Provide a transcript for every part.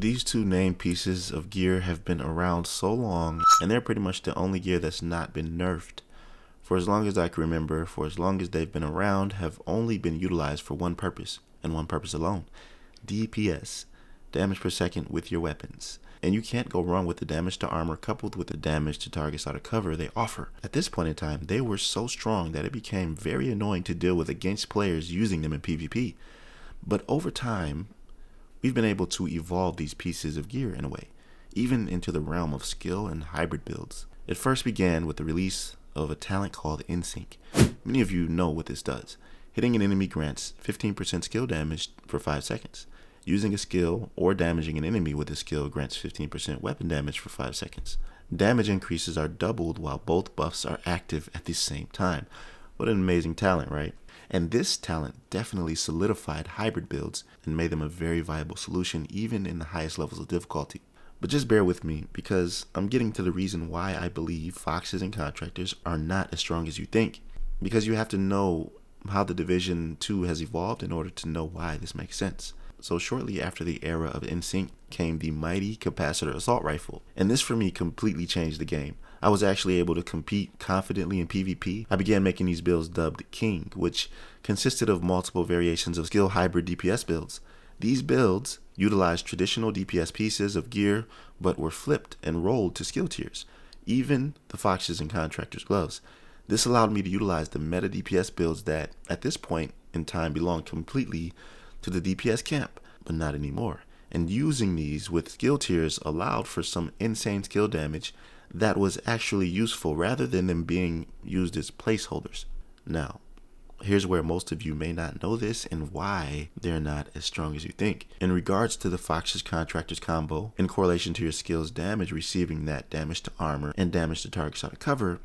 These two named pieces of gear have been around so long, and they're pretty much the only gear that's not been nerfed. For as long as I can remember, for as long as they've been around, have only been utilized for one purpose, and one purpose alone. DPS, damage per second with your weapons. And you can't go wrong with the damage to armor coupled with the damage to targets out of cover they offer. At this point in time, they were so strong that it became very annoying to deal with against players using them in PvP. But over time, we've been able to evolve these pieces of gear in a way, even into the realm of skill and hybrid builds. It first began with the release of a talent called 𝐸. Many of you know what this does. Hitting an enemy grants 15% skill damage for 5 seconds. Using a skill or damaging an enemy with a skill grants 15% weapon damage for 5 seconds. Damage increases are doubled while both buffs are active at the same time. What an amazing talent, right? And this talent definitely solidified hybrid builds and made them a very viable solution even in the highest levels of difficulty. But just bear with me, because I'm getting to the reason why I believe foxes and contractors are not as strong as you think. Because you have to know how the Division 2 has evolved in order to know why this makes sense. So shortly after the era of 𝐸 came the mighty capacitor assault rifle, and this for me completely changed the game. I was actually able to compete confidently in PvP. I began making these builds dubbed King, which consisted of multiple variations of skill hybrid DPS builds. These builds utilized traditional DPS pieces of gear, but were flipped and rolled to skill tiers, even the foxes and contractors gloves. This allowed me to utilize the meta DPS builds that, at this point in time, belonged completely to the DPS camp, but not anymore. And using these with skill tiers allowed for some insane skill damage that was actually useful rather than them being used as placeholders. Now, here's where most of you may not know this and why they're not as strong as you think. In regards to the Foxes Contractors combo, in correlation to your skill's damage, receiving that damage to armor and damage to targets out of cover,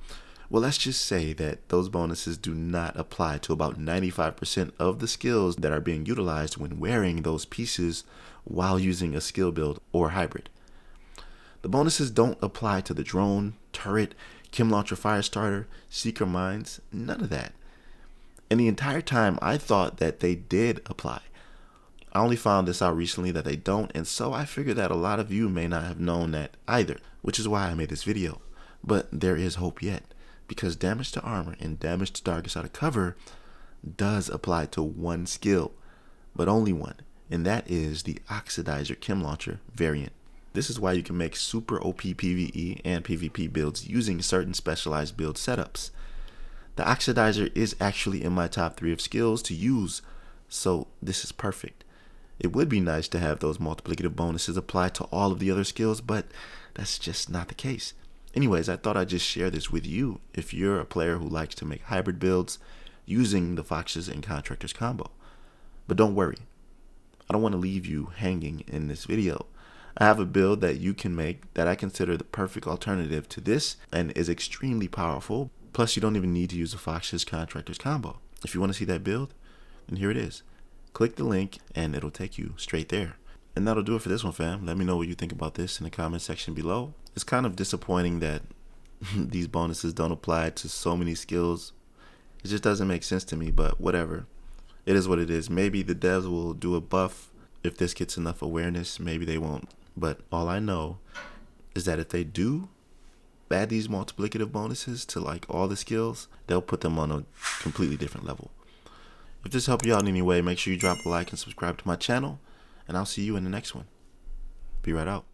well, let's just say that those bonuses do not apply to about 95% of the skills that are being utilized when wearing those pieces while using a skill build or hybrid. The bonuses don't apply to the drone, turret, chem launcher, fire starter, seeker mines, none of that. And the entire time I thought that they did apply. I only found this out recently that they don't, and so I figured that a lot of you may not have known that either, which is why I made this video. But there is hope yet, because damage to armor and damage to targets out of cover does apply to one skill, but only one, and that is the Oxidizer Chem Launcher variant. This is why you can make super OP PvE and PvP builds using certain specialized build setups. The Oxidizer is actually in my top 3 of skills to use, so this is perfect. It would be nice to have those multiplicative bonuses apply to all of the other skills, but that's just not the case. Anyways, I thought I'd just share this with you if you're a player who likes to make hybrid builds using the Foxes and Contractors combo. But don't worry, I don't want to leave you hanging in this video. I have a build that you can make that I consider the perfect alternative to this and is extremely powerful. Plus, you don't even need to use the Foxes Contractors combo. If you want to see that build, then here it is. Click the link and it'll take you straight there. And that'll do it for this one, fam. Let me know what you think about this in the comment section below. It's kind of disappointing that these bonuses don't apply to so many skills. It just doesn't make sense to me, but whatever. It is what it is. Maybe the devs will do a buff if this gets enough awareness. Maybe they won't. But all I know is that if they do add these multiplicative bonuses to like all the skills, they'll put them on a completely different level. If this helped you out in any way, make sure you drop a like and subscribe to my channel, and I'll see you in the next one. Be right out.